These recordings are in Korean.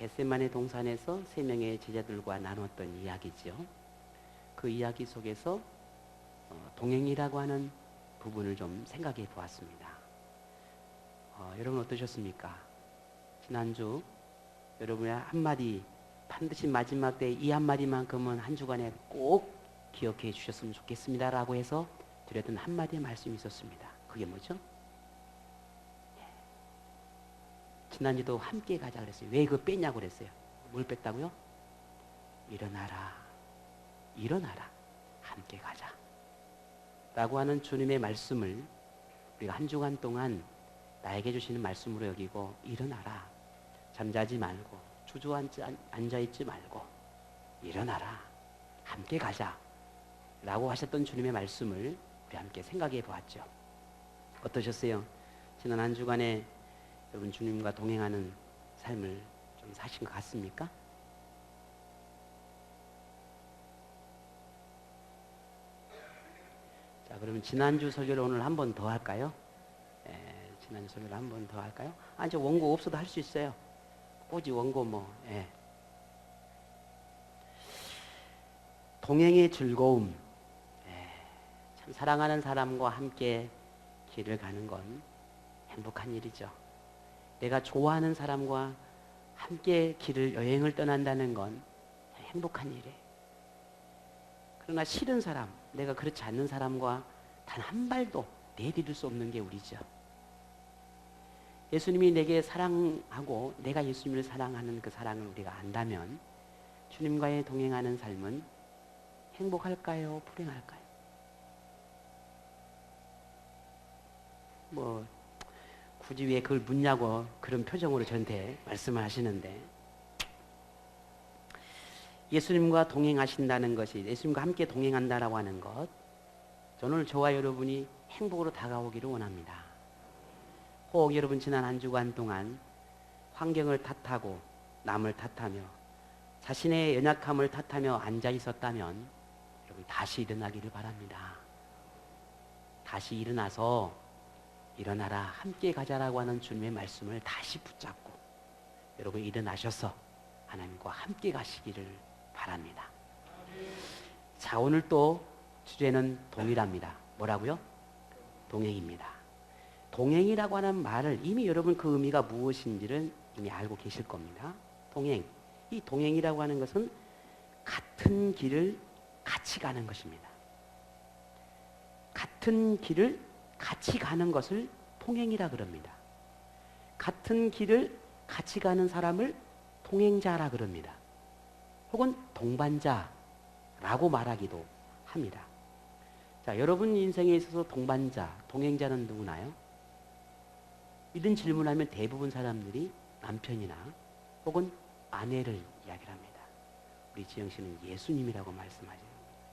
겟세마네 동산에서 세 명의 제자들과 나눴던 이야기죠. 그 이야기 속에서 동행이라고 하는 부분을 좀 생각해 보았습니다. 여러분 어떠셨습니까? 지난주 여러분의 한마디, 반드시 마지막 때 이 한마디만큼은 한 주간에 꼭 기억해 주셨으면 좋겠습니다 라고 해서 드렸던 한마디의 말씀이 있었습니다. 그게 뭐죠? 지난주도 함께 가자 그랬어요. 왜 그거 뺐냐고 그랬어요. 뭘 뺐다고요? 일어나라, 일어나라, 함께 가자 라고 하는 주님의 말씀을 우리가 한 주간 동안 나에게 주시는 말씀으로 여기고, 일어나라, 잠자지 말고 주저앉아있지 말고 일어나라, 함께 가자 라고 하셨던 주님의 말씀을 우리 함께 생각해 보았죠. 어떠셨어요? 지난 한 주간에 여러분 주님과 동행하는 삶을 좀 사신 것 같습니까? 자, 그러면 지난주 설교를 오늘 한 번 더 할까요? 지난주 설교를 한 번 더 할까요? 아니, 저 원고 없어도 할 수 있어요. 꼬지 원고 뭐. 동행의 즐거움. 참 사랑하는 사람과 함께 길을 가는 건 행복한 일이죠. 내가 좋아하는 사람과 함께 여행을 떠난다는 건 행복한 일이에요. 그러나 싫은 사람, 내가 그렇지 않는 사람과 단 한 발도 내디딜 수 없는 게 우리죠. 예수님이 내게 사랑하고 내가 예수님을 사랑하는 그 사랑을 우리가 안다면 주님과의 동행하는 삶은 행복할까요? 불행할까요? 뭐 굳이 왜 그걸 묻냐고 그런 표정으로 저한테 말씀을 하시는데, 예수님과 동행하신다는 것이, 예수님과 함께 동행한다라고 하는 것, 오늘 저와 여러분이 행복으로 다가오기를 원합니다. 혹 여러분 지난 한 주간 동안 환경을 탓하고 남을 탓하며 자신의 연약함을 탓하며 앉아 있었다면 여러분 다시 일어나기를 바랍니다. 다시 일어나서 일어나라, 함께 가자라고 하는 주님의 말씀을 다시 붙잡고 여러분 일어나셔서 하나님과 함께 가시기를 바랍니다. 자, 오늘 또 주제는 동일합니다. 뭐라고요? 동행입니다. 동행이라고 하는 말을 이미 여러분 그 의미가 무엇인지를 이미 알고 계실 겁니다. 동행. 이 동행이라고 하는 것은 같은 길을 같이 가는 것입니다. 같은 길을 같이 가는 것을 동행이라 그럽니다. 같은 길을 같이 가는 사람을 동행자라 그럽니다. 혹은 동반자라고 말하기도 합니다. 자, 여러분 인생에 있어서 동반자, 동행자는 누구나요? 이런 질문하면 대부분 사람들이 남편이나 혹은 아내를 이야기를 합니다. 우리 지영 씨는 예수님이라고 말씀하죠.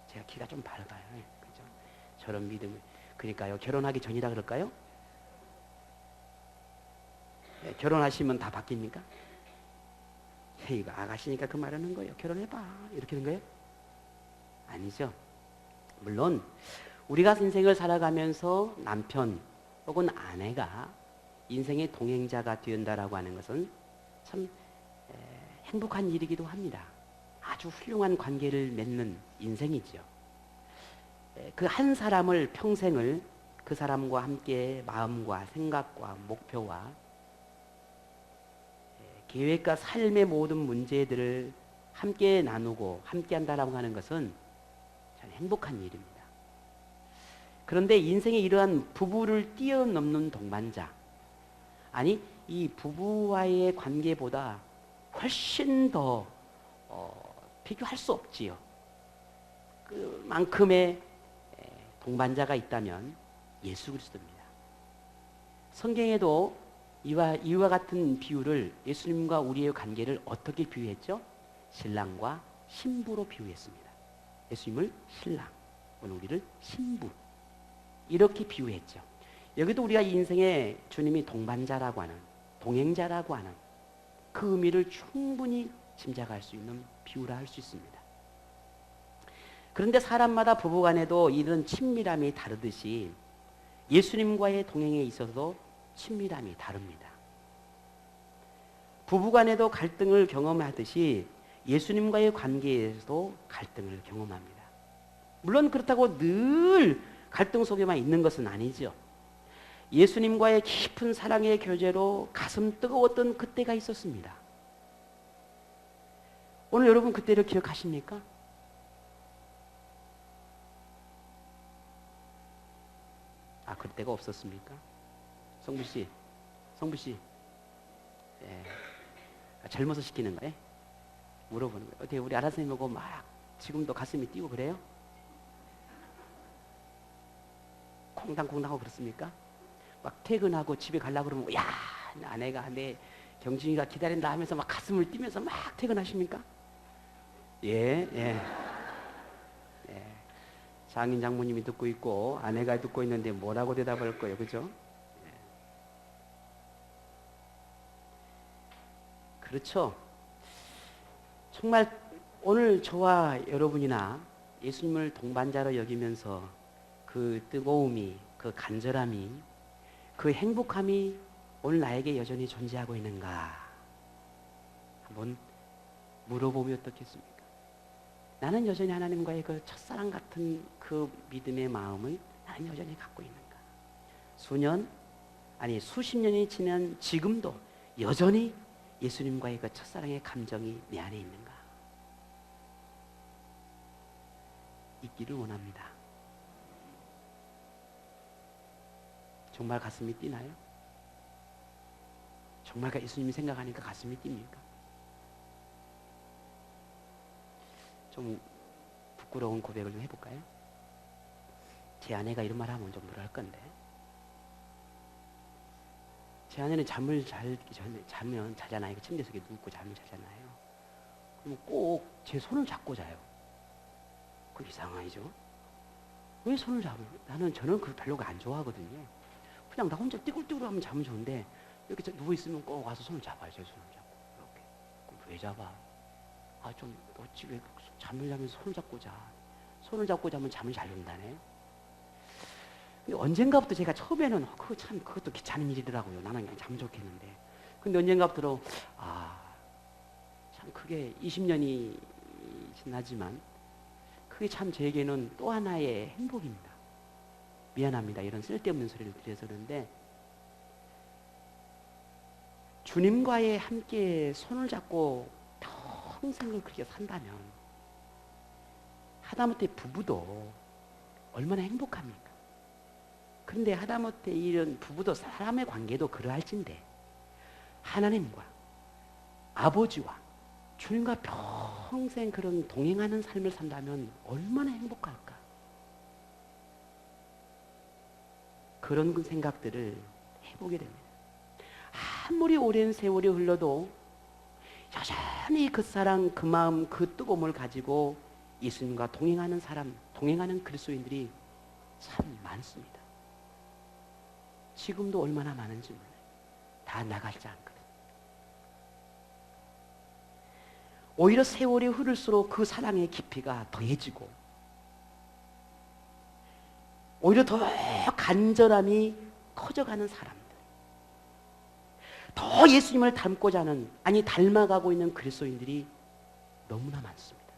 제가 키가 좀 밝아요. 그죠? 저런 믿음을. 그러니까요, 결혼하기 전이라 그럴까요? 결혼하시면 다 바뀝니까? 이거 아가씨니까 그 말하는 거예요. 결혼해봐. 이렇게 하는 거예요? 아니죠. 물론 우리가 인생을 살아가면서 남편 혹은 아내가 인생의 동행자가 된다라고 하는 것은 참 행복한 일이기도 합니다. 아주 훌륭한 관계를 맺는 인생이죠. 그 한 사람을 평생을 그 사람과 함께 마음과 생각과 목표와 계획과 삶의 모든 문제들을 함께 나누고 함께 한다라고 하는 것은 참 행복한 일입니다. 그런데 인생의 이러한 부부를 뛰어넘는 동반자, 아니 이 부부와의 관계보다 훨씬 더 비교할 수 없지요. 그만큼의 동반자가 있다면 예수 그리스도입니다. 성경에도 이와 같은 비유를, 예수님과 우리의 관계를 어떻게 비유했죠? 신랑과 신부로 비유했습니다. 예수님을 신랑, 우리를 신부, 이렇게 비유했죠. 여기도 우리가 인생의 주님이 동반자라고 하는, 동행자라고 하는 그 의미를 충분히 짐작할 수 있는 비유라 할 수 있습니다. 그런데 사람마다 부부간에도 이런 친밀함이 다르듯이 예수님과의 동행에 있어서도 친밀함이 다릅니다. 부부간에도 갈등을 경험하듯이 예수님과의 관계에서도 갈등을 경험합니다. 물론 그렇다고 늘 갈등 속에만 있는 것은 아니죠. 예수님과의 깊은 사랑의 교제로 가슴 뜨거웠던 그때가 있었습니다. 오늘 여러분 그때를 기억하십니까? 아, 그때가 없었습니까? 성부씨, 성부씨. 예. 젊어서 시키는 거예요? 물어보는 거예요. 어떻게 우리 아라선생님하고 막 지금도 가슴이 뛰고 그래요? 콩당콩당하고 그렇습니까? 막 퇴근하고 집에 가려고 그러면 야, 아내가 내 경진이가 기다린다 하면서 막 가슴을 뛰면서 막 퇴근하십니까? 예, 예. 예. 장인 장모님이 듣고 있고 아내가 듣고 있는데 뭐라고 대답할 거예요, 그죠? 예. 그렇죠. 정말 오늘 저와 여러분이나 예수님을 동반자로 여기면서 그 뜨거움이, 그 간절함이, 그 행복함이 오늘 나에게 여전히 존재하고 있는가? 한번 물어보면 어떻겠습니까? 나는 여전히 하나님과의 그 첫사랑 같은 그 믿음의 마음을 나는 여전히 갖고 있는가? 수년, 아니 수십 년이 지난 지금도 여전히 예수님과의 그 첫사랑의 감정이 내 안에 있는가? 있기를 원합니다. 정말 가슴이 뛰나요? 정말 예수님이 생각하니까 가슴이 뜁니까? 좀 부끄러운 고백을 좀 해볼까요? 제 아내가 이런 말 하면 좀 뭐랄 건데, 제 아내는 잠을 자면 자잖아요. 침대 속에 눕고 잠을 자잖아요. 그럼 꼭 제 손을 잡고 자요. 그 이상하죠? 왜 손을 잡아요? 저는 그 별로 안 좋아하거든요. 그냥 나 혼자 띠굴띠굴 하면 잠은 좋은데 이렇게 누워있으면 꼭 와서 손을 잡아요. 제 손을 잡고 이렇게. 그럼 왜 잡아? 아, 좀 어찌 왜 잠을 자면서 손을 잡고 자. 손을 잡고 자면 잠을 잘 온다네. 근데 언젠가부터 제가 처음에는 그것도 귀찮은 일이더라고요. 나는 그냥 잠 좋겠는데. 근데 언젠가부터 참 그게 20년이 지나지만 그게 참 제게는 또 하나의 행복입니다. 미안합니다. 이런 쓸데없는 소리를 드려서 그런데 주님과의 함께 손을 잡고 평생을 그렇게 산다면 하다못해 부부도 얼마나 행복합니까? 그런데 하다못해 이런 부부도 사람의 관계도 그러할진데 하나님과 아버지와 주님과 평생 그런 동행하는 삶을 산다면 얼마나 행복할까? 그런 생각들을 해보게 됩니다. 아무리 오랜 세월이 흘러도 여전히 그 사랑, 그 마음, 그 뜨거움을 가지고 예수님과 동행하는 사람, 동행하는 그리스도인들이 참 많습니다. 지금도 얼마나 많은지 몰라요. 다 나가지 않거든요. 오히려 세월이 흐를수록 그 사랑의 깊이가 더해지고 오히려 더 간절함이 커져가는 사람들, 더 예수님을 닮고자 하는, 아니 닮아가고 있는 그리스도인들이 너무나 많습니다.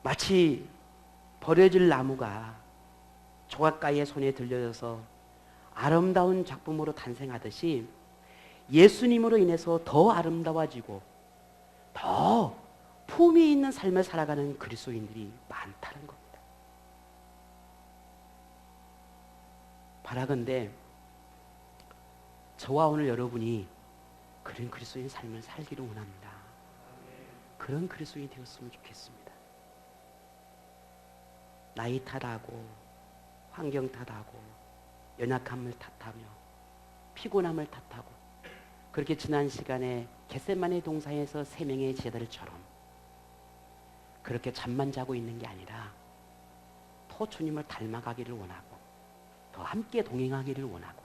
마치 버려질 나무가 조각가의 손에 들려져서 아름다운 작품으로 탄생하듯이 예수님으로 인해서 더 아름다워지고 더 품위 있는 삶을 살아가는 그리스도인들이 많다는 겁니다. 바라건대 저와 오늘 여러분이 그런 그리스도인 삶을 살기를 원합니다. 그런 그리스도인이 되었으면 좋겠습니다. 나이 탓하고 환경 탓하고 연약함을 탓하며 피곤함을 탓하고 그렇게 지난 시간에 겟세마네 동산에서 세 명의 제자들처럼 그렇게 잠만 자고 있는 게 아니라 더 주님을 닮아가기를 원하고 더 함께 동행하기를 원하고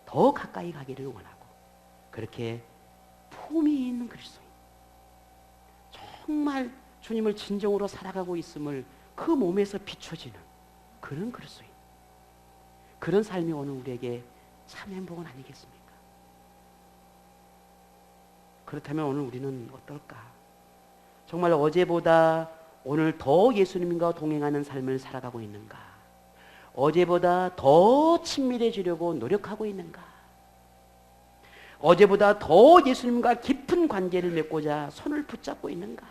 더 가까이 가기를 원하고 그렇게 품위 있는 그리스도인, 정말 주님을 진정으로 살아가고 있음을 그 몸에서 비춰지는 그런 그리스도인, 그런 삶이 오늘 우리에게 참 행복은 아니겠습니까? 그렇다면 오늘 우리는 어떨까? 정말 어제보다 오늘 더 예수님과 동행하는 삶을 살아가고 있는가? 어제보다 더 친밀해지려고 노력하고 있는가? 어제보다 더 예수님과 깊은 관계를 맺고자 손을 붙잡고 있는가?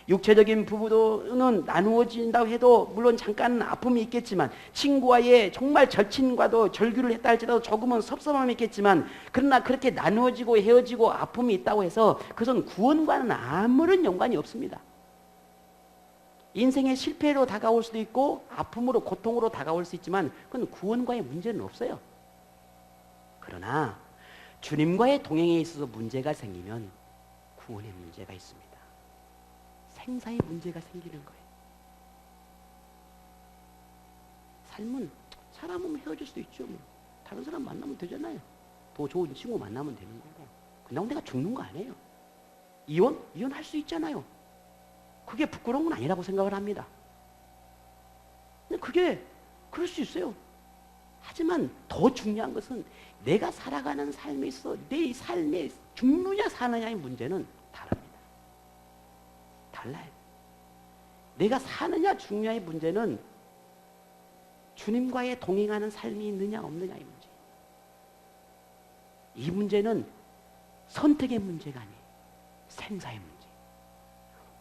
육체적인 부부는 나누어진다고 해도 물론 잠깐 아픔이 있겠지만, 친구와의 정말 절친과도 절규를 했다 할지라도 조금은 섭섭함이 있겠지만, 그러나 그렇게 나누어지고 헤어지고 아픔이 있다고 해서 그것은 구원과는 아무런 연관이 없습니다. 인생의 실패로 다가올 수도 있고 아픔으로 고통으로 다가올 수 있지만 그건 구원과의 문제는 없어요. 그러나 주님과의 동행에 있어서 문제가 생기면 구원의 문제가 있습니다. 생사의 문제가 생기는 거예요. 삶은 사람은 헤어질 수도 있죠. 다른 사람 만나면 되잖아요. 더 좋은 친구 만나면 되는 거고. 그냥 내가 죽는 거 아니에요. 이혼할 수 있잖아요. 그게 부끄러운 건 아니라고 생각을 합니다. 근데 그게 그럴 수 있어요. 하지만 더 중요한 것은 내가 살아가는 삶에 있어 내 삶에 죽느냐 사느냐의 문제는 다릅니다. 달라요. 내가 사느냐 죽느냐의 문제는 주님과의 동행하는 삶이 있느냐 없느냐의 문제. 이 문제는 선택의 문제가 아니에요. 생사의 문제.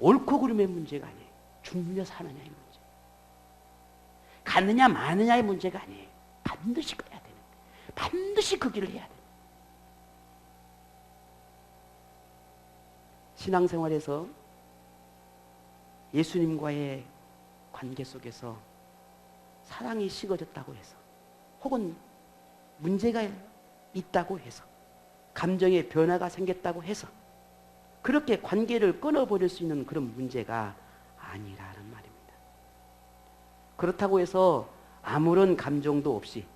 옳고 그름의 문제가 아니에요. 죽느냐 사느냐의 문제. 갔느냐 마느냐의 문제가 아니에요. 반드시 가야 되는 거예요. 반드시 그 길을 해야 돼요. 신앙생활에서 예수님과의 관계 속에서 사랑이 식어졌다고 해서, 혹은 문제가 있다고 해서, 감정의 변화가 생겼다고 해서 그렇게 관계를 끊어버릴 수 있는 그런 문제가 아니라는 말입니다. 그렇다고 해서 아무런 감정도 없이,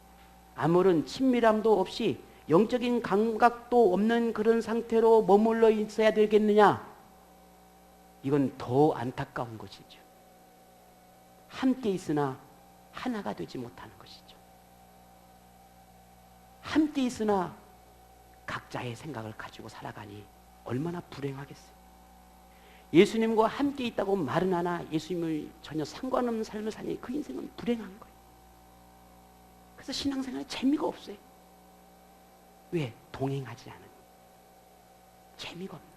아무런 친밀함도 없이, 영적인 감각도 없는 그런 상태로 머물러 있어야 되겠느냐? 이건 더 안타까운 것이죠. 함께 있으나 하나가 되지 못하는 것이죠. 함께 있으나 각자의 생각을 가지고 살아가니 얼마나 불행하겠어요. 예수님과 함께 있다고 말은 하나 예수님을 전혀 상관없는 삶을 사니 그 인생은 불행한 거예요. 그래서 신앙생활에 재미가 없어요. 왜? 동행하지 않으니. 재미가 없는.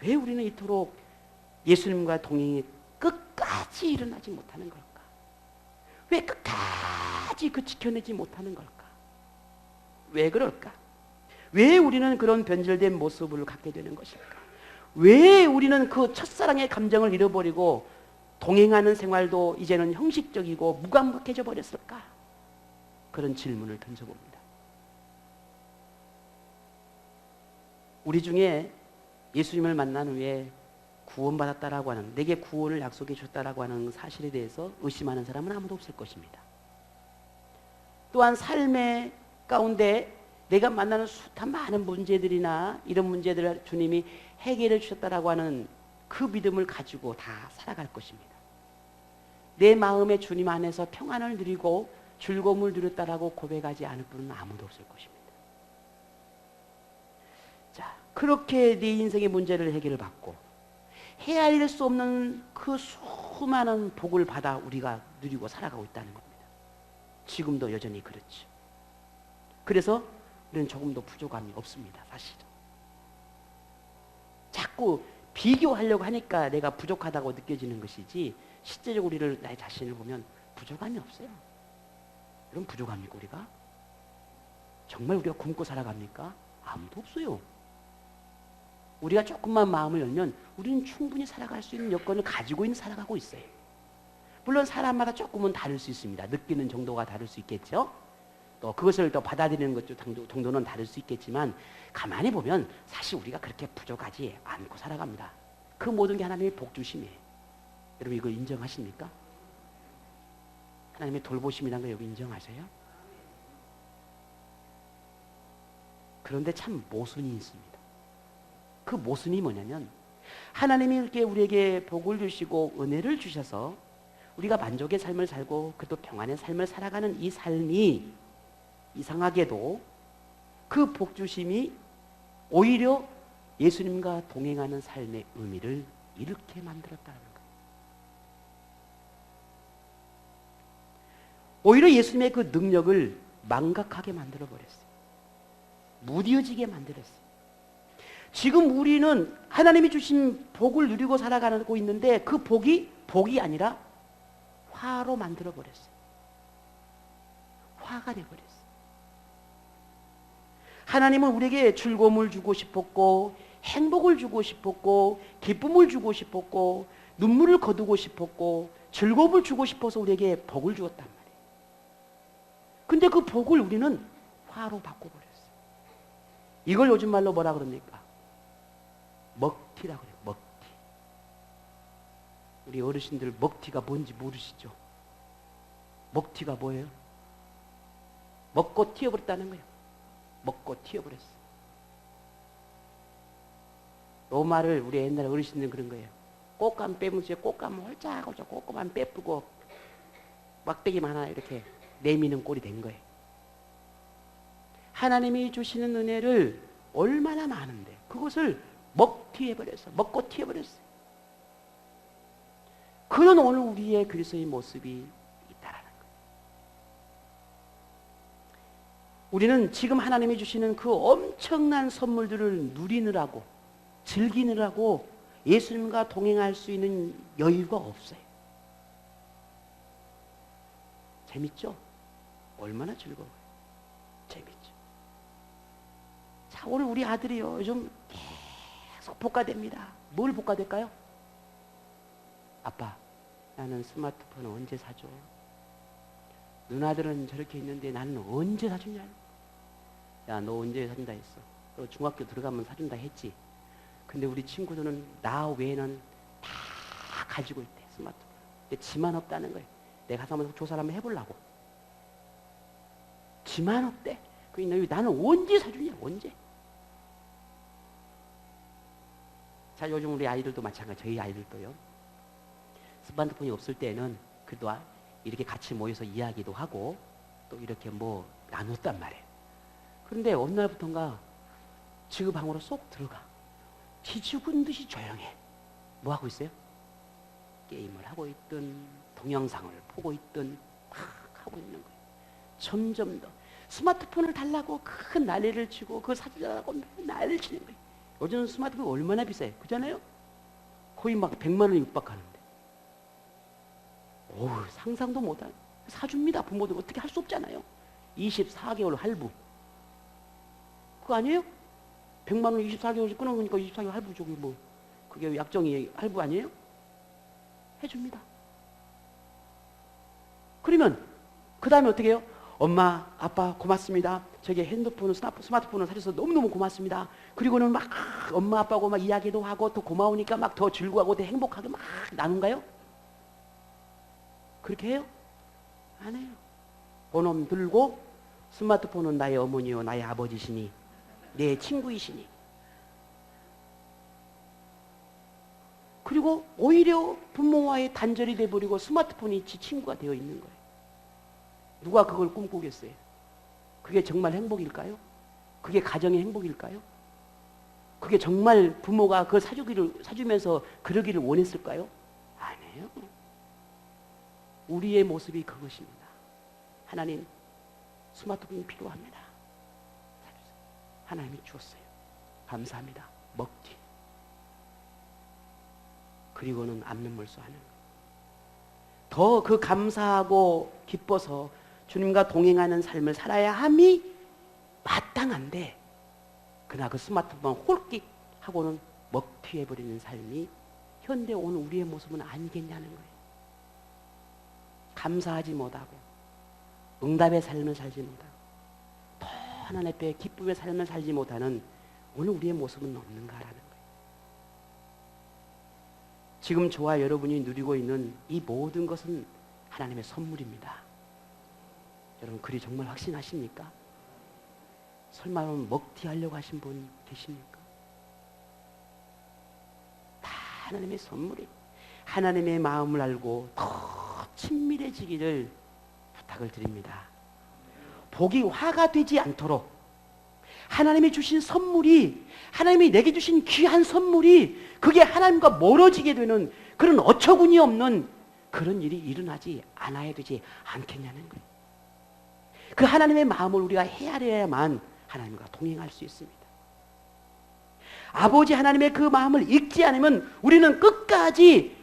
왜 우리는 이토록 예수님과 동행이 끝까지 일어나지 못하는 걸까? 왜 끝까지 그 지켜내지 못하는 걸까? 왜 그럴까? 왜 우리는 그런 변질된 모습을 갖게 되는 것일까? 왜 우리는 그 첫사랑의 감정을 잃어버리고 동행하는 생활도 이제는 형식적이고 무감각해져 버렸을까? 그런 질문을 던져봅니다. 우리 중에 예수님을 만난 후에 구원받았다라고 하는, 내게 구원을 약속해 줬다라고 하는 사실에 대해서 의심하는 사람은 아무도 없을 것입니다. 또한 삶의 가운데 내가 만나는 숱한 많은 문제들이나 이런 문제들을 주님이 해결해 주셨다라고 하는 그 믿음을 가지고 다 살아갈 것입니다. 내 마음에 주님 안에서 평안을 누리고 즐거움을 누렸다라고 고백하지 않을 분은 아무도 없을 것입니다. 자, 그렇게 네 인생의 문제를 해결받고 헤아릴 수 없는 그 수많은 복을 받아 우리가 누리고 살아가고 있다는 겁니다. 지금도 여전히 그렇죠. 그래서 우리는 조금도 부족함이 없습니다. 사실은. 자꾸 비교하려고 하니까 내가 부족하다고 느껴지는 것이지, 실제적으로 우리를, 나의 자신을 보면 부족함이 없어요. 그럼 부족합니까 우리가? 정말 우리가 굶고 살아갑니까? 아무도 없어요. 우리가 조금만 마음을 열면 우리는 충분히 살아갈 수 있는 여건을 가지고 살아가고 있어요. 물론 사람마다 조금은 다를 수 있습니다. 느끼는 정도가 다를 수 있겠죠. 또 그것을 또 받아들이는 것 정도는 다를 수 있겠지만, 가만히 보면 사실 우리가 그렇게 부족하지 않고 살아갑니다. 그 모든 게 하나님의 복주심이에요. 여러분 이거 인정하십니까? 하나님의 돌보심이라는 거 여기 인정하세요? 그런데 참 모순이 있습니다. 그 모순이 뭐냐면, 하나님이 이렇게 우리에게 복을 주시고 은혜를 주셔서 우리가 만족의 삶을 살고 그래도 평안의 삶을 살아가는 이 삶이 이상하게도 그 복주심이 오히려 예수님과 동행하는 삶의 의미를 이렇게 만들었다는 거예요. 오히려 예수님의 그 능력을 망각하게 만들어버렸어요. 무뎌지게 만들었어요. 지금 우리는 하나님이 주신 복을 누리고 살아가고 있는데 그 복이 아니라 화로 만들어버렸어요. 화가 내버렸어요. 하나님은 우리에게 즐거움을 주고 싶었고 행복을 주고 싶었고 기쁨을 주고 싶었고 눈물을 거두고 싶었고 즐거움을 주고 싶어서 우리에게 복을 주었단 말이에요. 근데 그 복을 우리는 화로 바꿔버렸어요. 이걸 요즘 말로 뭐라 그럽니까? 먹튀라고 그래요. 먹튀. 우리 어르신들 먹튀가 뭔지 모르시죠? 먹튀가 뭐예요? 먹고 튀어버렸다는 거예요. 먹고 튀어버렸어요. 로마를 우리 옛날에 어르신들은 그런 거예요. 꽃감 빼면서 꽃감 홀짝홀짝 꽃감 빼쁘고 막대기만 하나 이렇게 내미는 꼴이 된 거예요. 하나님이 주시는 은혜를 얼마나 많은데 그것을 먹튀해버렸어. 먹고 튀어버렸어요. 그런 오늘 우리의 그리스도의 모습이 있다라는 거예요. 우리는 지금 하나님이 주시는 그 엄청난 선물들을 누리느라고 즐기느라고 예수님과 동행할 수 있는 여유가 없어요. 재밌죠? 얼마나 즐거워요. 재밌죠. 자, 오늘 우리 아들이요 요즘 계속 복가됩니다. 뭘 복가될까요? 아빠, 나는 스마트폰 언제 사줘? 누나들은 저렇게 있는데 나는 언제 사주냐? 야, 너 언제 사준다 했어? 너 중학교 들어가면 사준다 했지? 근데 우리 친구들은 나 외에는 다 가지고 있대, 스마트폰. 근데 지만 없다는 거예요. 내가 가서 한번 조사를 한번 해보려고. 지만 없대. 그러니까 나는 언제 사주냐, 언제? 자, 요즘 우리 아이들도 마찬가지, 저희 아이들도요. 스마트폰이 없을 때는 그래도 이렇게 같이 모여서 이야기도 하고 또 이렇게 뭐 나눴단 말이에요. 그런데 어느 날부터인가 지그 방으로 쏙 들어가. 기죽은 듯이 조용해. 뭐 하고 있어요? 게임을 하고 있든 동영상을 보고 있든 막 하고 있는 거예요. 점점 더 스마트폰을 달라고 큰 난리를 치고 그걸 사주자고 난리를 치는 거예요. 요즘 스마트폰 얼마나 비싸요? 그잖아요? 거의 막 100만 원이 육박하는데. 어우, 상상도 못한. 사줍니다. 부모들 어떻게 할 수 없잖아요. 24개월 할부. 그거 아니에요? 100만 원 24개월씩 끊어놓으니까 24개월 할부 저기 뭐 그게 약정이 할부 아니에요? 해줍니다. 그러면 그 다음에 어떻게 해요? 엄마, 아빠 고맙습니다. 저기 핸드폰을 스마트폰을 사줘서 너무너무 고맙습니다. 그리고는 막 엄마, 아빠하고 막 이야기도 하고 또 고마우니까 막 더 즐거워하고 더 행복하게 막 나눈가요? 그렇게 해요? 안 해요. 번호 들고 스마트폰은 나의 어머니요 나의 아버지시니 내 친구이시니. 그리고 오히려 부모와의 단절이 돼버리고 스마트폰이 지 친구가 되어 있는 거예요. 누가 그걸 꿈꾸겠어요? 그게 정말 행복일까요? 그게 가정의 행복일까요? 그게 정말 부모가 그걸 사주면서 그러기를 원했을까요? 아니에요. 우리의 모습이 그것입니다. 하나님, 스마트폰이 필요합니다. 하나님이 주었어요. 감사합니다. 먹튀. 그리고는 안면물소 하는 거예요. 더 그 감사하고 기뻐서 주님과 동행하는 삶을 살아야 함이 마땅한데 그러나 그 스마트폰 홀끽 하고는 먹튀해버리는 삶이 현대 오늘 우리의 모습은 아니겠냐는 거예요. 감사하지 못하고 응답의 삶을 살지 못하고 더 하나님 앞에 기쁨의 삶을 살지 못하는 오늘 우리의 모습은 없는가라는 거예요. 지금 저와 여러분이 누리고 있는 이 모든 것은 하나님의 선물입니다. 여러분 그리 정말 확신하십니까? 설마 먹튀하려고 하신 분 계십니까? 다 하나님의 선물이 하나님의 마음을 알고 더 친밀해지기를 부탁을 드립니다. 복이 화가 되지 않도록 하나님이 주신 선물이, 하나님이 내게 주신 귀한 선물이 그게 하나님과 멀어지게 되는 그런 어처구니 없는 그런 일이 일어나지 않아야 되지 않겠냐는 거예요. 그 하나님의 마음을 우리가 헤아려야만 하나님과 동행할 수 있습니다. 아버지 하나님의 그 마음을 읽지 않으면 우리는 끝까지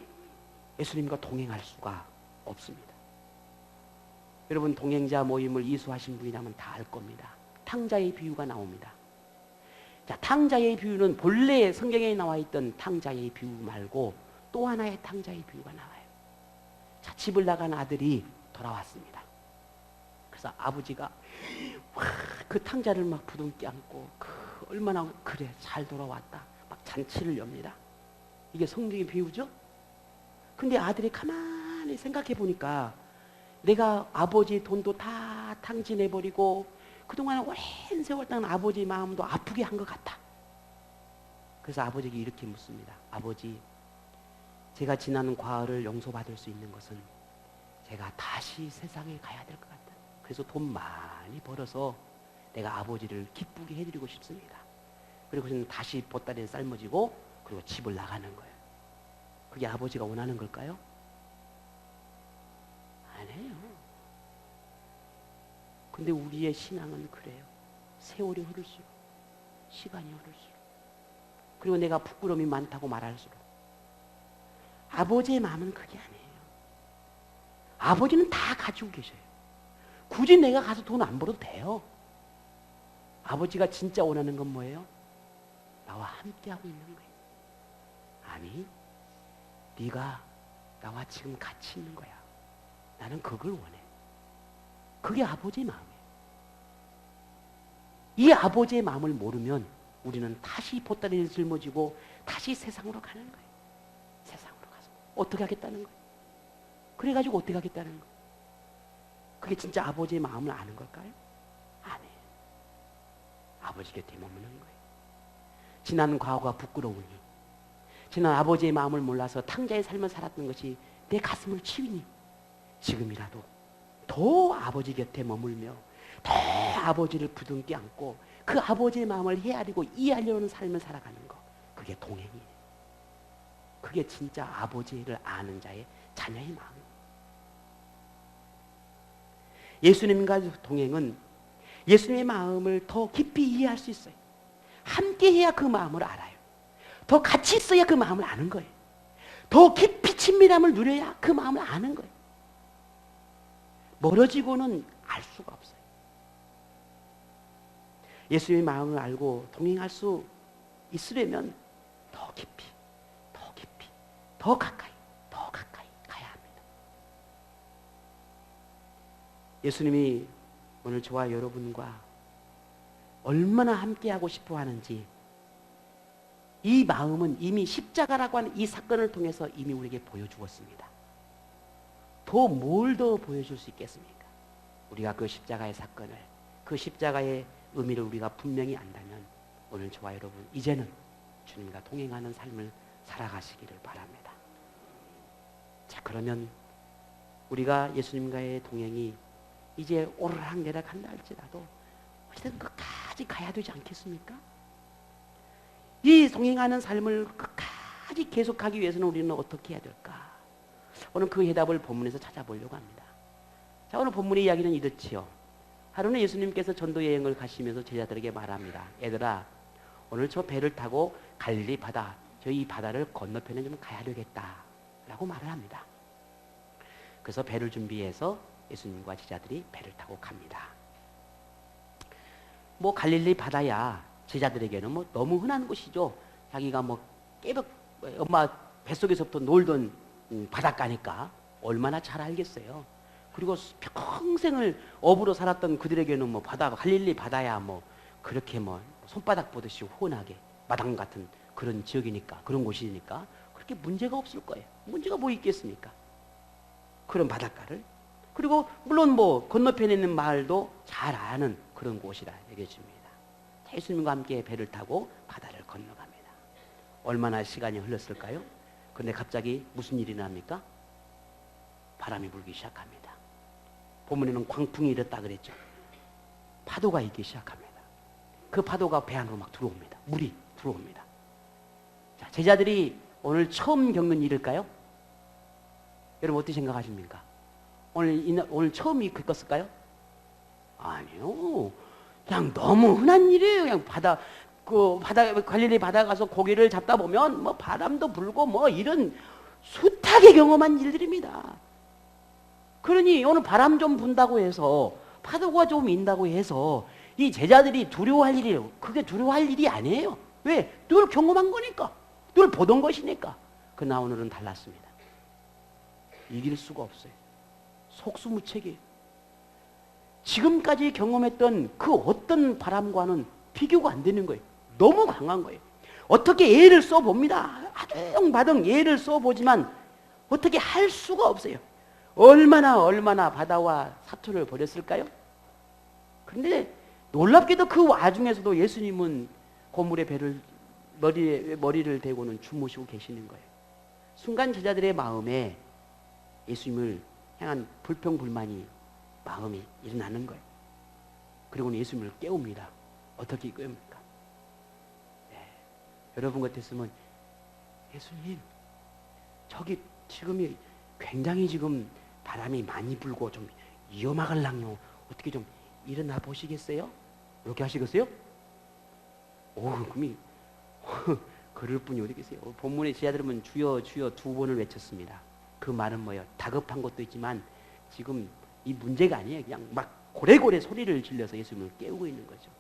예수님과 동행할 수가 없습니다. 여러분, 동행자 모임을 이수하신 분이라면 다 알 겁니다. 탕자의 비유가 나옵니다. 자, 탕자의 비유는 본래 성경에 나와 있던 탕자의 비유 말고 또 하나의 탕자의 비유가 나와요. 자, 집을 나간 아들이 돌아왔습니다. 그래서 아버지가 그 탕자를 막 부둥켜 안고 얼마나 그래 잘 돌아왔다 막 잔치를 엽니다. 이게 성경의 비유죠. 근데 아들이 가만히 생각해 보니까 내가 아버지 돈도 다 탕진해버리고 그동안 오랜 세월 동안 아버지 마음도 아프게 한 것 같다. 그래서 아버지에게 이렇게 묻습니다. 아버지, 제가 지난 과거를 용서받을 수 있는 것은 제가 다시 세상에 가야 될 것 같다. 그래서 돈 많이 벌어서 내가 아버지를 기쁘게 해드리고 싶습니다. 그리고 저는 다시 보따리에 삶아지고 그리고 집을 나가는 거예요. 그게 아버지가 원하는 걸까요? 아니에요. 근데 우리의 신앙은 그래요. 세월이 흐를수록, 시간이 흐를수록, 그리고 내가 부끄러움이 많다고 말할수록 아버지의 마음은 그게 아니에요. 아버지는 다 가지고 계셔요. 굳이 내가 가서 돈 안 벌어도 돼요. 아버지가 진짜 원하는 건 뭐예요? 나와 함께하고 있는 거예요. 아니, 네가 나와 지금 같이 있는 거야. 나는 그걸 원해. 그게 아버지의 마음이에요. 이 아버지의 마음을 모르면 우리는 다시 보따리를 짊어지고 다시 세상으로 가는 거예요. 세상으로 가서 어떻게 하겠다는 거예요? 그래가지고 어떻게 하겠다는 거예요? 그게 진짜 아버지의 마음을 아는 걸까요? 아니에요. 아버지 곁에 머무는 거예요. 지난 과거가 부끄러우니, 지난 아버지의 마음을 몰라서 탕자의 삶을 살았던 것이 내 가슴을 치우니 지금이라도 더 아버지 곁에 머물며 더 아버지를 부둥켜 안고 그 아버지의 마음을 헤아리고 이해하려는 삶을 살아가는 것, 그게 동행이에요. 그게 진짜 아버지를 아는 자의 자녀의 마음이에요. 예수님과 동행은 예수님의 마음을 더 깊이 이해할 수 있어요. 함께 해야 그 마음을 알아요. 더 같이 있어야 그 마음을 아는 거예요. 더 깊이 친밀함을 누려야 그 마음을 아는 거예요. 멀어지고는 알 수가 없어요. 예수님의 마음을 알고 동행할 수 있으려면 더 깊이, 더 깊이, 더 가까이, 더 가까이 가야 합니다. 예수님이 오늘 저와 여러분과 얼마나 함께하고 싶어 하는지 이 마음은 이미 십자가라고 하는 이 사건을 통해서 이미 우리에게 보여주었습니다. 더 뭘 더 보여줄 수 있겠습니까? 우리가 그 십자가의 사건을, 그 십자가의 의미를 우리가 분명히 안다면 오늘 저와 여러분 이제는 주님과 동행하는 삶을 살아가시기를 바랍니다. 자, 그러면 우리가 예수님과의 동행이 이제 오르락내락 한다 할지라도 어쨌든 끝까지 가야 되지 않겠습니까? 이 동행하는 삶을 끝까지 계속하기 위해서는 우리는 어떻게 해야 될까? 오늘 그 해답을 본문에서 찾아보려고 합니다. 자, 오늘 본문의 이야기는 이렇지요. 하루는 예수님께서 전도 여행을 가시면서 제자들에게 말합니다. 얘들아, 오늘 저 배를 타고 갈릴리 바다, 저 이 바다를 건너편에 좀 가야 되겠다 라고 말을 합니다. 그래서 배를 준비해서 예수님과 제자들이 배를 타고 갑니다. 뭐 갈릴리 바다야 제자들에게는 뭐 너무 흔한 곳이죠. 자기가 뭐 깨벽 엄마 뱃속에서부터 놀던 바닷가니까 얼마나 잘 알겠어요. 그리고 평생을 어부로 살았던 그들에게는 뭐 바다, 갈릴리 바다야 뭐 그렇게 뭐 손바닥 보듯이 훤하게 마당 같은 그런 지역이니까, 그런 곳이니까 그렇게 문제가 없을 거예요. 문제가 뭐 있겠습니까? 그런 바닷가를. 그리고 물론 뭐 건너편에 있는 마을도 잘 아는 그런 곳이라 얘기해 줍니다. 예수님과 함께 배를 타고 바다를 건너갑니다. 얼마나 시간이 흘렀을까요? 그런데 갑자기 무슨 일이 납니까? 바람이 불기 시작합니다. 본문에는 광풍이 일었다 그랬죠. 파도가 있기 시작합니다. 그 파도가 배 안으로 막 들어옵니다. 물이 들어옵니다. 자, 제자들이 오늘 처음 겪는 일일까요? 여러분 어떻게 생각하십니까? 오늘 처음 겪었을까요? 아니요. 그냥 너무 흔한 일이에요. 그냥 갈릴리 바다 가서 고기를 잡다 보면 뭐 바람도 불고 뭐 이런 숱하게 경험한 일들입니다. 그러니 오늘 바람 좀 분다고 해서 파도가 좀 인다고 해서 이 제자들이 두려워할 일이에요. 그게 두려워할 일이 아니에요. 왜? 늘 경험한 거니까. 늘 보던 것이니까. 그러나 오늘은 달랐습니다. 이길 수가 없어요. 속수무책이에요. 지금까지 경험했던 그 어떤 바람과는 비교가 안 되는 거예요. 너무 강한 거예요. 어떻게 예를 써봅니다. 아등바등 예를 써보지만 어떻게 할 수가 없어요. 얼마나 바다와 사투를 벌였을까요? 그런데 놀랍게도 그 와중에서도 예수님은 고물의 배를 머리를 대고는 주무시고 계시는 거예요. 순간 제자들의 마음에 예수님을 향한 불평불만이 마음이 일어나는 거예요. 그리고는 예수님을 깨웁니다. 어떻게 깨웁니까? 네. 여러분 같았으면 예수님 저기 지금이 굉장히 지금 바람이 많이 불고 좀 위험하갈랑요. 어떻게 좀 일어나 보시겠어요? 이렇게 하시겠어요? 오, 그럼이 그럴 분이 어디 계세요? 본문에 제자들은 주여 주여 두 번을 외쳤습니다. 그 말은 뭐예요? 다급한 것도 있지만 지금 이 문제가 아니에요. 그냥 막 고래고래 소리를 질러서 예수님을 깨우고 있는 거죠.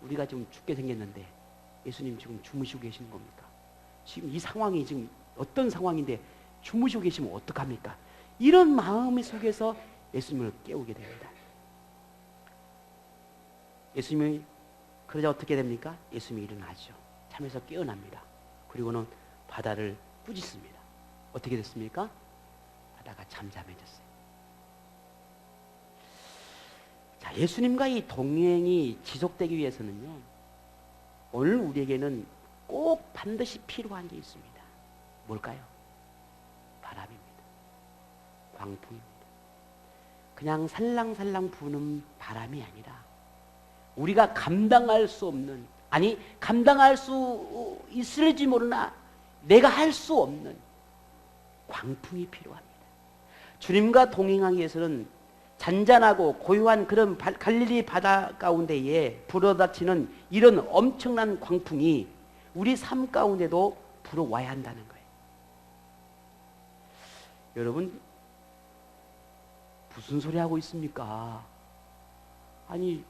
우리가 지금 죽게 생겼는데 예수님 지금 주무시고 계시는 겁니까? 지금 이 상황이 지금 어떤 상황인데 주무시고 계시면 어떡합니까? 이런 마음 속에서 예수님을 깨우게 됩니다. 예수님이 그러자 어떻게 됩니까? 예수님이 일어나죠. 잠에서 깨어납니다. 그리고는 바다를 꾸짖습니다. 어떻게 됐습니까? 바다가 잠잠해졌어요. 자, 예수님과 이 동행이 지속되기 위해서는요, 오늘 우리에게는 꼭 반드시 필요한 게 있습니다. 뭘까요? 바람입니다. 광풍입니다. 그냥 살랑살랑 부는 바람이 아니라 우리가 감당할 수 없는, 아니 감당할 수 있을지 모르나 내가 할 수 없는 광풍이 필요합니다. 주님과 동행하기 위해서는 잔잔하고 고요한 그런 갈릴리 바다 가운데에 불어닥치는 이런 엄청난 광풍이 우리 삶 가운데도 불어와야 한다는 거예요. 여러분 무슨 소리 하고 있습니까? 아니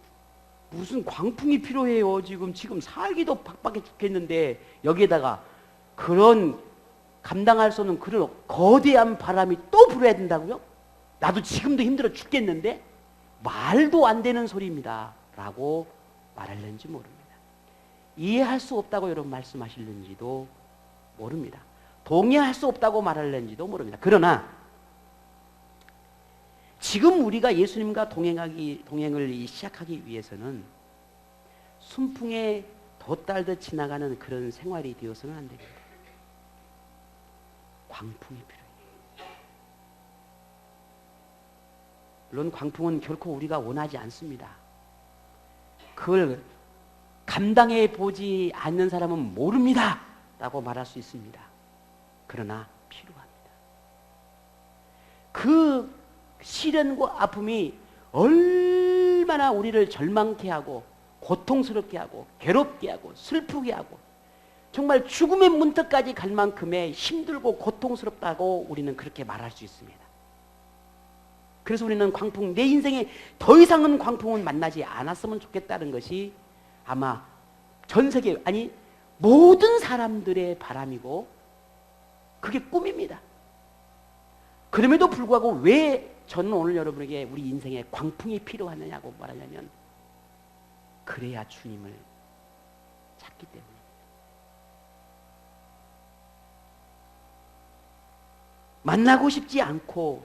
무슨 광풍이 필요해요. 지금 살기도 팍팍해 죽겠는데 여기에다가 그런 감당할 수 없는 그런 거대한 바람이 또 불어야 된다고요? 나도 지금도 힘들어 죽겠는데? 말도 안 되는 소리입니다 라고 말할는지 모릅니다. 이해할 수 없다고 여러분 말씀하실는지도 모릅니다. 동의할 수 없다고 말할는지도 모릅니다. 그러나 지금 우리가 예수님과 동행을 시작하기 위해서는 순풍에 돛달듯 지나가는 그런 생활이 되어서는 안 됩니다. 광풍이 필요해요. 물론 광풍은 결코 우리가 원하지 않습니다. 그걸 감당해 보지 않는 사람은 모릅니다 라고 말할 수 있습니다. 그러나 필요합니다. 그 시련과 아픔이 얼마나 우리를 절망케 하고 고통스럽게 하고 괴롭게 하고 슬프게 하고 정말 죽음의 문턱까지 갈 만큼의 힘들고 고통스럽다고 우리는 그렇게 말할 수 있습니다. 그래서 우리는 광풍, 내 인생에 더 이상은 광풍은 만나지 않았으면 좋겠다는 것이 아마 전 세계, 아니 모든 사람들의 바람이고 그게 꿈입니다. 그럼에도 불구하고 왜 저는 오늘 여러분에게 우리 인생에 광풍이 필요하느냐고 말하냐면 그래야 주님을 찾기 때문입니다. 만나고 싶지 않고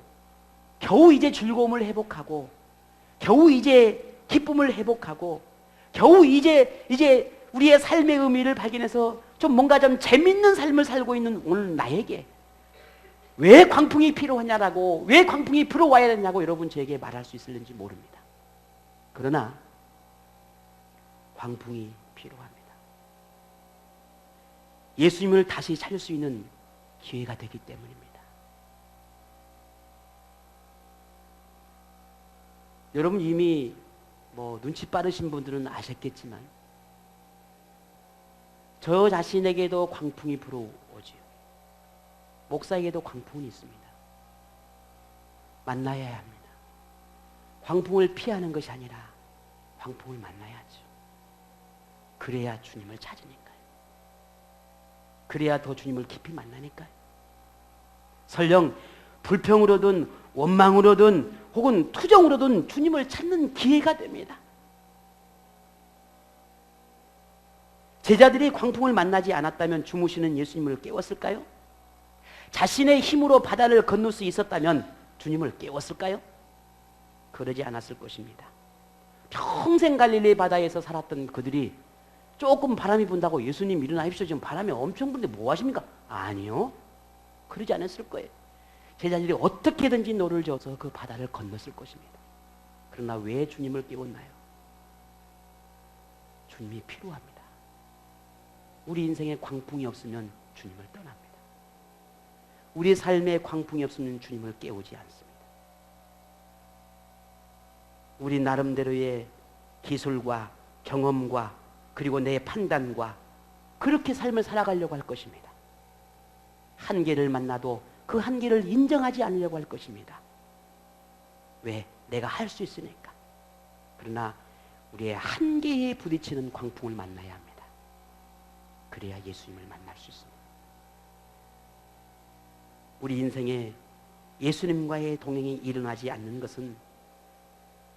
겨우 이제 즐거움을 회복하고 겨우 이제 기쁨을 회복하고 겨우 이제 우리의 삶의 의미를 발견해서 좀 뭔가 좀 재밌는 삶을 살고 있는 오늘 나에게 왜 광풍이 필요하냐라고, 왜 광풍이 불어와야 되냐고 여러분 저에게 말할 수 있을는지 모릅니다. 그러나 광풍이 필요합니다. 예수님을 다시 찾을 수 있는 기회가 되기 때문입니다. 여러분 이미 눈치 빠르신 분들은 아셨겠지만 저 자신에게도 광풍이 불어오지요. 목사에게도 광풍이 있습니다. 만나야 합니다. 광풍을 피하는 것이 아니라 광풍을 만나야죠. 그래야 주님을 찾으니까요. 그래야 더 주님을 깊이 만나니까요. 설령 불평으로든 원망으로든 혹은 투정으로든 주님을 찾는 기회가 됩니다. 제자들이 광풍을 만나지 않았다면 주무시는 예수님을 깨웠을까요? 자신의 힘으로 바다를 건널 수 있었다면 주님을 깨웠을까요? 그러지 않았을 것입니다. 평생 갈릴리 바다에서 살았던 그들이 조금 바람이 분다고 예수님 일어나십시오. 지금 바람이 엄청 부는데 뭐 하십니까? 아니요. 그러지 않았을 거예요. 제자들이 어떻게든지 노를 져서 그 바다를 건넜을 것입니다. 그러나 왜 주님을 깨웠나요? 주님이 필요합니다. 우리 인생에 광풍이 없으면 주님을 떠납니다. 우리 삶에 광풍이 없으면 주님을 깨우지 않습니다. 우리 나름대로의 기술과 경험과 그리고 내 판단과 그렇게 삶을 살아가려고 할 것입니다. 한계를 만나도 그 한계를 인정하지 않으려고 할 것입니다. 왜? 내가 할 수 있으니까. 그러나 우리의 한계에 부딪히는 광풍을 만나야 합니다. 그래야 예수님을 만날 수 있습니다. 우리 인생에 예수님과의 동행이 일어나지 않는 것은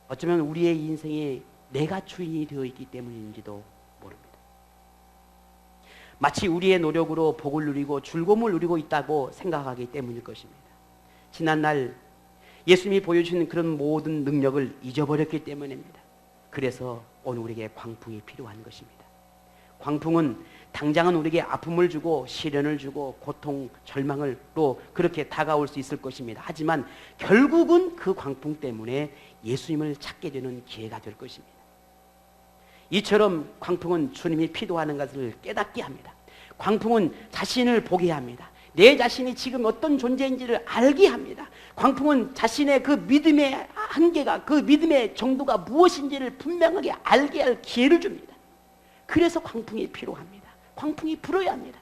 어쩌면 우리의 인생에 내가 주인이 되어 있기 때문인지도 모릅니다. 마치 우리의 노력으로 복을 누리고 즐거움을 누리고 있다고 생각하기 때문일 것입니다. 지난날 예수님이 보여주신 그런 모든 능력을 잊어버렸기 때문입니다. 그래서 오늘 우리에게 광풍이 필요한 것입니다. 광풍은 당장은 우리에게 아픔을 주고 시련을 주고 고통, 절망을 또 그렇게 다가올 수 있을 것입니다. 하지만 결국은 그 광풍 때문에 예수님을 찾게 되는 기회가 될 것입니다. 이처럼 광풍은 주님이 필요하는 것을 깨닫게 합니다. 광풍은 자신을 보게 합니다. 내 자신이 지금 어떤 존재인지를 알게 합니다. 광풍은 자신의 그 믿음의 한계가, 그 믿음의 정도가 무엇인지를 분명하게 알게 할 기회를 줍니다. 그래서 광풍이 필요합니다. 광풍이 불어야 합니다.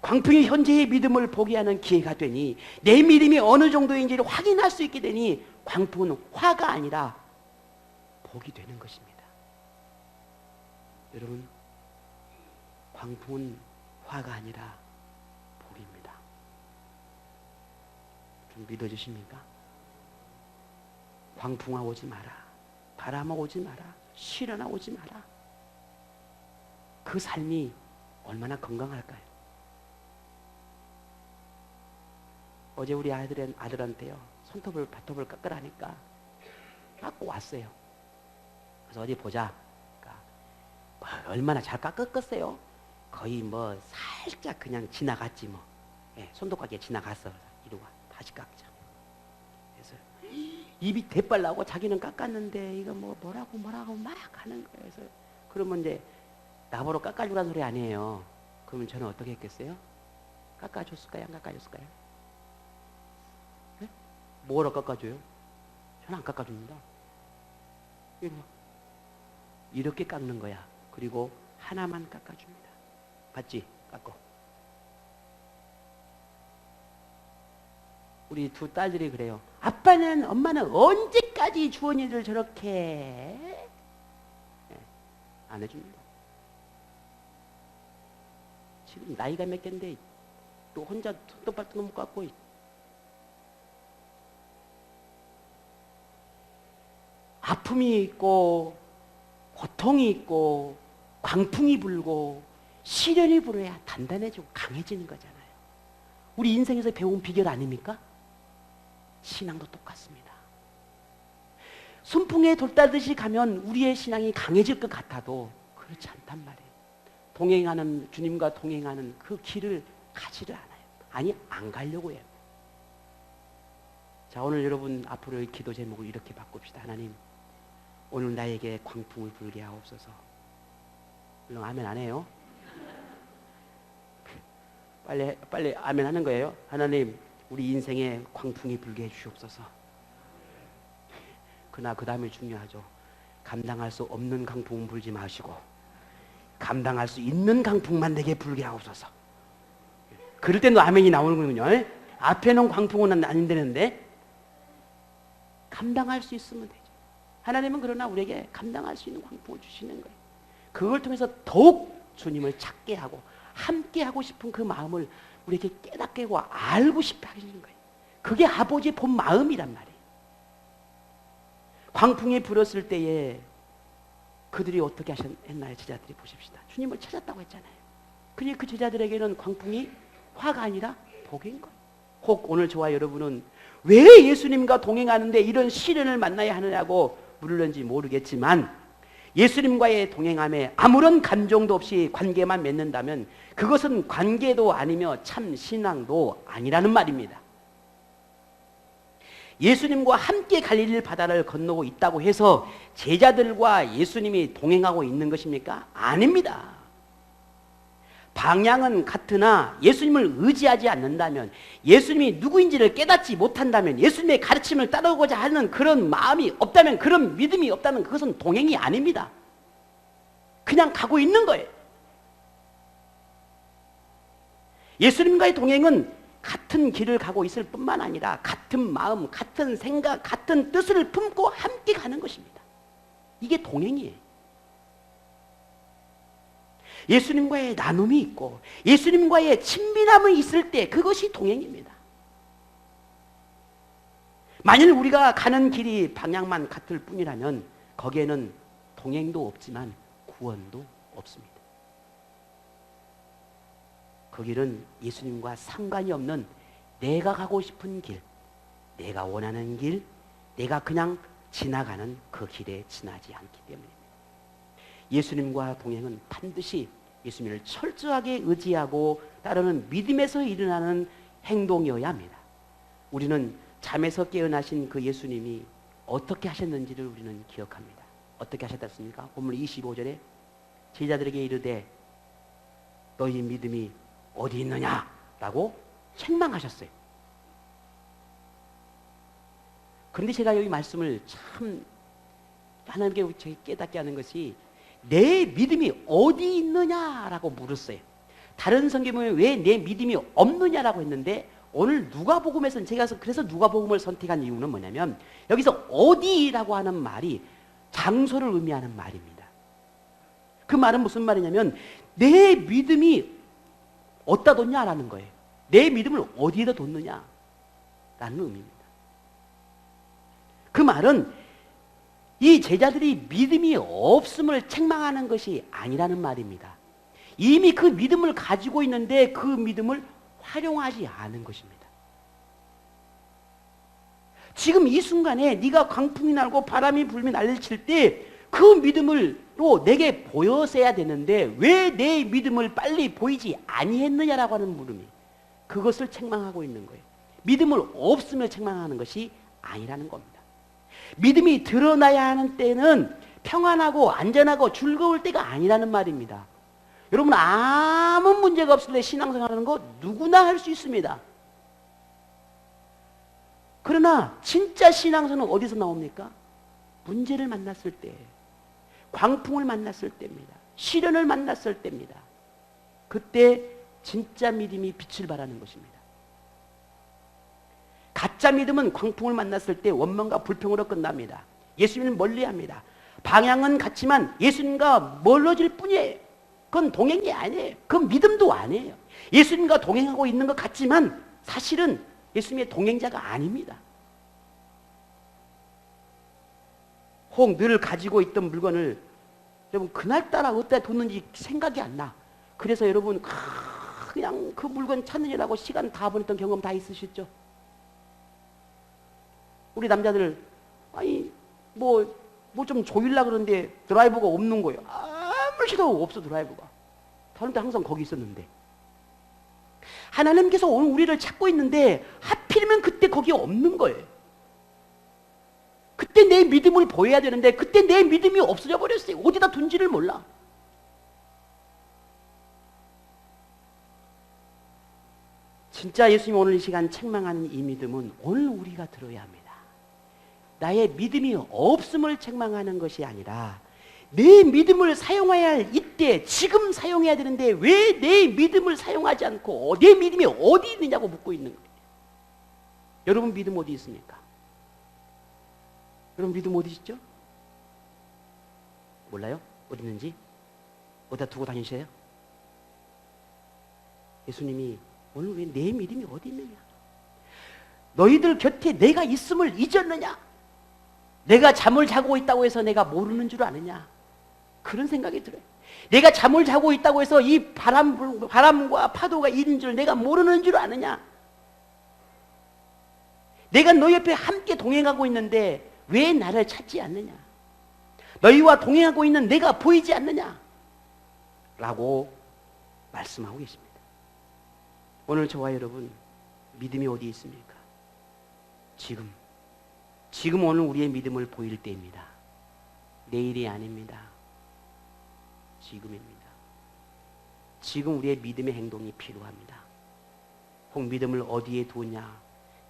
광풍이 현재의 믿음을 보게 하는 기회가 되니 내 믿음이 어느 정도인지를 확인할 수 있게 되니 광풍은 화가 아니라 복이 되는 것입니다. 여러분, 광풍은 화가 아니라 복입니다. 좀 믿어주십니까? 광풍아 오지 마라. 바람아 오지 마라. 시련아 오지 마라. 그 삶이 얼마나 건강할까요? 어제 우리 아들한테요, 손톱을 발톱을 깎으라니까 깎고 왔어요. 그래서 어디 보자. 그러니까 얼마나 잘 깎았겠어요? 거의 살짝 그냥 지나갔지 뭐. 예, 손톱깎이에 지나갔어. 이리 와, 다시 깎자. 그래서 입이 대빨 나고 자기는 깎았는데 이거 뭐라고 막 하는 거예요. 그래서 그러면 이제 나보러 깎아주라는 소리 아니에요. 그러면 저는 어떻게 했겠어요? 깎아줬을까요? 안 깎아줬을까요? 네? 뭐로 깎아줘요? 저는 안 깎아줍니다. 이렇게 깎는 거야. 그리고 하나만 깎아줍니다. 봤지? 깎고. 우리 두 딸들이 그래요. 엄마는 언제까지 주원이를 저렇게 해? 네, 안 해줍니다. 지금 나이가 몇 갠데 또 혼자 손톱발도 못 깎고. 아픔이 있고 고통이 있고 광풍이 불고 시련이 불어야 단단해지고 강해지는 거잖아요. 우리 인생에서 배운 비결 아닙니까? 신앙도 똑같습니다. 순풍에 돌다듯이 가면 우리의 신앙이 강해질 것 같아도 그렇지 않단 말이에요. 주님과 동행하는 그 길을 가지를 않아요. 아니, 안 가려고 해요. 자, 오늘 여러분 앞으로의 기도 제목을 이렇게 바꿉시다. 하나님, 오늘 나에게 광풍을 불게 하옵소서. 물론 아멘 안 해요. 빨리 아멘 하는 거예요. 하나님, 우리 인생에 광풍이 불게 해주시옵소서. 그러나 그 다음에 중요하죠. 감당할 수 없는 강풍은 불지 마시고 감당할 수 있는 강풍만 내게 불게 하옵소서. 그럴 때도 아멘이 나오는군요. 앞에는 광풍은 안 되는데 감당할 수 있으면 되죠. 하나님은 그러나 우리에게 감당할 수 있는 광풍을 주시는 거예요. 그걸 통해서 더욱 주님을 찾게 하고 함께 하고 싶은 그 마음을 우리에게 깨닫게 하고 알고 싶어 하시는 거예요. 그게 아버지의 본 마음이란 말이에요. 광풍이 불었을 때에 그들이 어떻게 했나요? 제자들이 보십시다. 주님을 찾았다고 했잖아요. 그러니 그 제자들에게는 광풍이 화가 아니라 복인 거예요. 혹 오늘 저와 여러분은 왜 예수님과 동행하는데 이런 시련을 만나야 하느냐고 물을는지 모르겠지만 예수님과의 동행함에 아무런 감정도 없이 관계만 맺는다면 그것은 관계도 아니며 참 신앙도 아니라는 말입니다. 예수님과 함께 갈릴리 바다를 건너고 있다고 해서 제자들과 예수님이 동행하고 있는 것입니까? 아닙니다. 방향은 같으나 예수님을 의지하지 않는다면, 예수님이 누구인지를 깨닫지 못한다면, 예수님의 가르침을 따르고자 하는 그런 마음이 없다면, 그런 믿음이 없다면 그것은 동행이 아닙니다. 그냥 가고 있는 거예요. 예수님과의 동행은 같은 길을 가고 있을 뿐만 아니라 같은 마음, 같은 생각, 같은 뜻을 품고 함께 가는 것입니다. 이게 동행이에요. 예수님과의 나눔이 있고 예수님과의 친밀함이 있을 때 그것이 동행입니다. 만일 우리가 가는 길이 방향만 같을 뿐이라면 거기에는 동행도 없지만 구원도 없습니다. 그 길은 예수님과 상관이 없는 내가 가고 싶은 길, 내가 원하는 길, 내가 그냥 지나가는 그 길에 지나지 않기 때문입니다. 예수님과 동행은 반드시 예수님을 철저하게 의지하고 따르는 믿음에서 일어나는 행동이어야 합니다. 우리는 잠에서 깨어나신 그 예수님이 어떻게 하셨는지를 우리는 기억합니다. 어떻게 하셨습니까? 본문 25절에 제자들에게 이르되 너희 믿음이 어디 있느냐라고 책망하셨어요. 그런데 제가 여기 말씀을 참 하나님께 깨닫게 하는 것이 내 믿음이 어디 있느냐라고 물었어요. 다른 성경에 왜 내 믿음이 없느냐라고 했는데 오늘 누가복음에서는 제가 그래서 누가복음을 선택한 이유는 뭐냐면 여기서 어디라고 하는 말이 장소를 의미하는 말입니다. 그 말은 무슨 말이냐면 내 믿음이 어디다 뒀냐라는 거예요. 내 믿음을 어디에다 뒀느냐라는 의미입니다. 그 말은 이 제자들이 믿음이 없음을 책망하는 것이 아니라는 말입니다. 이미 그 믿음을 가지고 있는데 그 믿음을 활용하지 않은 것입니다. 지금 이 순간에 네가 광풍이 날고 바람이 불면 난리를 칠 때 그 믿음을로 내게 보였어야 되는데 왜 내 믿음을 빨리 보이지 아니했느냐라고 하는 물음이 그것을 책망하고 있는 거예요. 믿음을 없음을 책망하는 것이 아니라는 겁니다. 믿음이 드러나야 하는 때는 평안하고 안전하고 즐거울 때가 아니라는 말입니다. 여러분 아무 문제가 없을 때 신앙생활하는 거 누구나 할 수 있습니다. 그러나 진짜 신앙생활은 어디서 나옵니까? 문제를 만났을 때, 광풍을 만났을 때입니다. 시련을 만났을 때입니다. 그때 진짜 믿음이 빛을 발하는 것입니다. 가짜 믿음은 광풍을 만났을 때 원망과 불평으로 끝납니다. 예수님을 멀리합니다. 방향은 같지만 예수님과 멀어질 뿐이에요. 그건 동행이 아니에요. 그건 믿음도 아니에요. 예수님과 동행하고 있는 것 같지만 사실은 예수님의 동행자가 아닙니다. 혹 늘 가지고 있던 물건을 여러분 그날따라 어디다 뒀는지 생각이 안 나. 그래서 여러분 그냥 그 물건 찾느라고 시간 다 보냈던 경험 다 있으시죠? 우리 남자들 아니 뭐 좀 조이려고 그러는데 드라이버가 없는 거예요. 아무 시도 없어 드라이버가. 다른 데 항상 거기 있었는데 하나님께서 오늘 우리를 찾고 있는데 하필이면 그때 거기 없는 거예요. 그때 내 믿음을 보여야 되는데 그때 내 믿음이 없어져 버렸어요. 어디다 둔지를 몰라. 진짜 예수님 오늘 이 시간 책망하는 이 믿음은 오늘 우리가 들어야 합니다. 나의 믿음이 없음을 책망하는 것이 아니라 내 믿음을 사용해야 할 이때 지금 사용해야 되는데 왜 내 믿음을 사용하지 않고 내 믿음이 어디 있느냐고 묻고 있는 거예요. 여러분 믿음 어디 있습니까? 여러분 믿음 어디 있죠? 몰라요? 어디 있는지? 어디다 두고 다니세요? 예수님이 오늘 왜 내 믿음이 어디 있느냐? 너희들 곁에 내가 있음을 잊었느냐? 내가 잠을 자고 있다고 해서 내가 모르는 줄 아느냐? 그런 생각이 들어요. 내가 잠을 자고 있다고 해서 이 바람과 파도가 있는 줄 내가 모르는 줄 아느냐? 내가 너 옆에 함께 동행하고 있는데 왜 나를 찾지 않느냐? 너희와 동행하고 있는 내가 보이지 않느냐? 라고 말씀하고 계십니다. 오늘 저와 여러분 믿음이 어디 있습니까? 지금 오늘 우리의 믿음을 보일 때입니다. 내일이 아닙니다. 지금입니다. 지금 우리의 믿음의 행동이 필요합니다. 혹 믿음을 어디에 두냐?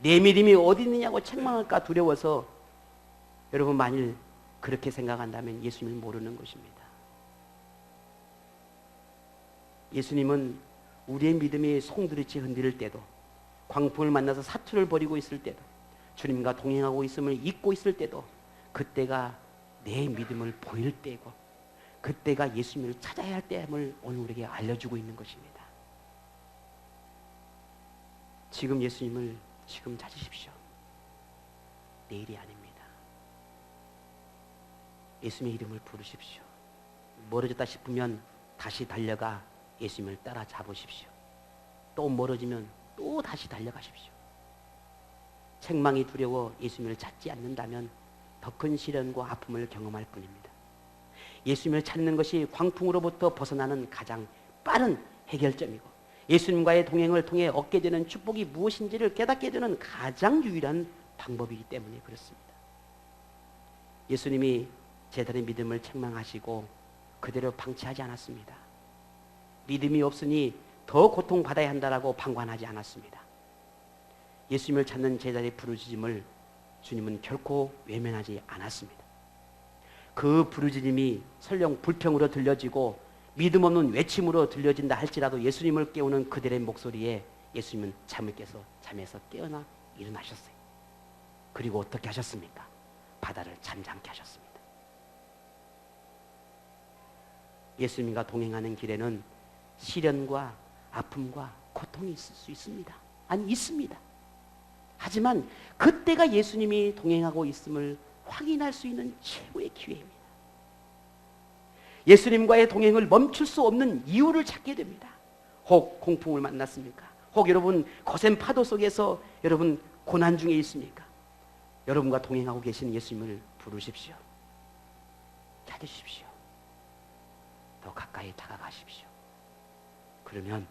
내 믿음이 어디 있느냐고 책망할까 두려워서 여러분 만일 그렇게 생각한다면 예수님을 모르는 것입니다. 예수님은 우리의 믿음이 송두리째 흔들릴 때도, 광풍을 만나서 사투를 벌이고 있을 때도, 주님과 동행하고 있음을 잊고 있을 때도, 그때가 내 믿음을 보일 때고 그때가 예수님을 찾아야 할 때임을 오늘 우리에게 알려주고 있는 것입니다. 지금 예수님을 지금 찾으십시오. 내일이 아닙니다. 예수님의 이름을 부르십시오. 멀어졌다 싶으면 다시 달려가 예수님을 따라잡으십시오. 또 멀어지면 또 다시 달려가십시오. 책망이 두려워 예수님을 찾지 않는다면 더 큰 시련과 아픔을 경험할 뿐입니다. 예수님을 찾는 것이 광풍으로부터 벗어나는 가장 빠른 해결점이고 예수님과의 동행을 통해 얻게 되는 축복이 무엇인지를 깨닫게 되는 가장 유일한 방법이기 때문에 그렇습니다. 예수님이 제자들의 믿음을 책망하시고 그대로 방치하지 않았습니다. 믿음이 없으니 더 고통받아야 한다라고 방관하지 않았습니다. 예수님을 찾는 제자들의 부르짖음을 주님은 결코 외면하지 않았습니다. 그 부르짖음이 설령 불평으로 들려지고 믿음 없는 외침으로 들려진다 할지라도 예수님을 깨우는 그들의 목소리에 예수님은 잠을 깨서 잠에서 깨어나 일어나셨어요. 그리고 어떻게 하셨습니까? 바다를 잠잠케 하셨습니다. 예수님과 동행하는 길에는 시련과 아픔과 고통이 있을 수 있습니다. 아니 있습니다. 하지만 그때가 예수님이 동행하고 있음을 확인할 수 있는 최고의 기회입니다. 예수님과의 동행을 멈출 수 없는 이유를 찾게 됩니다. 혹 공풍을 만났습니까? 혹 여러분 거센 파도 속에서 여러분 고난 중에 있습니까? 여러분과 동행하고 계신 예수님을 부르십시오. 찾으십시오. 더 가까이 다가가십시오. 그러면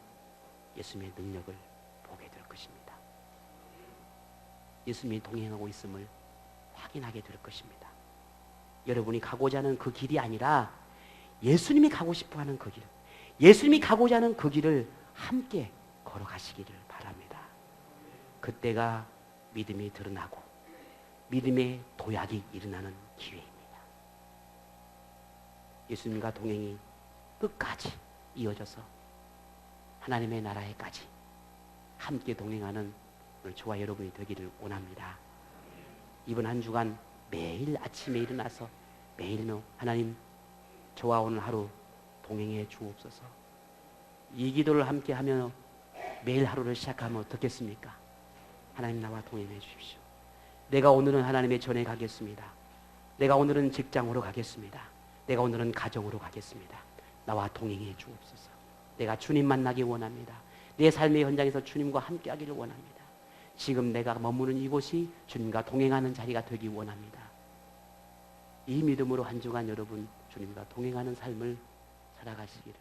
예수님의 능력을 보게 될 것입니다. 예수님이 동행하고 있음을 확인하게 될 것입니다. 여러분이 가고자 하는 그 길이 아니라 예수님이 가고 싶어하는 그 길, 예수님이 가고자 하는 그 길을 함께 걸어가시기를 바랍니다. 그때가 믿음이 드러나고 믿음의 도약이 일어나는 기회입니다. 예수님과 동행이 끝까지 이어져서 하나님의 나라에까지 함께 동행하는 오늘 저와 여러분이 되기를 원합니다. 이번 한 주간 매일 아침에 일어나서 매일 하나님 저와 오늘 하루 동행해 주옵소서. 이 기도를 함께 하며 매일 하루를 시작하면 어떻겠습니까? 하나님 나와 동행해 주십시오. 내가 오늘은 하나님의 전에 가겠습니다. 내가 오늘은 직장으로 가겠습니다. 내가 오늘은 가정으로 가겠습니다. 나와 동행해 주옵소서. 내가 주님 만나기 원합니다. 내 삶의 현장에서 주님과 함께 하기를 원합니다. 지금 내가 머무는 이곳이 주님과 동행하는 자리가 되기 원합니다. 이 믿음으로 한 주간 여러분 주님과 동행하는 삶을 살아가시기를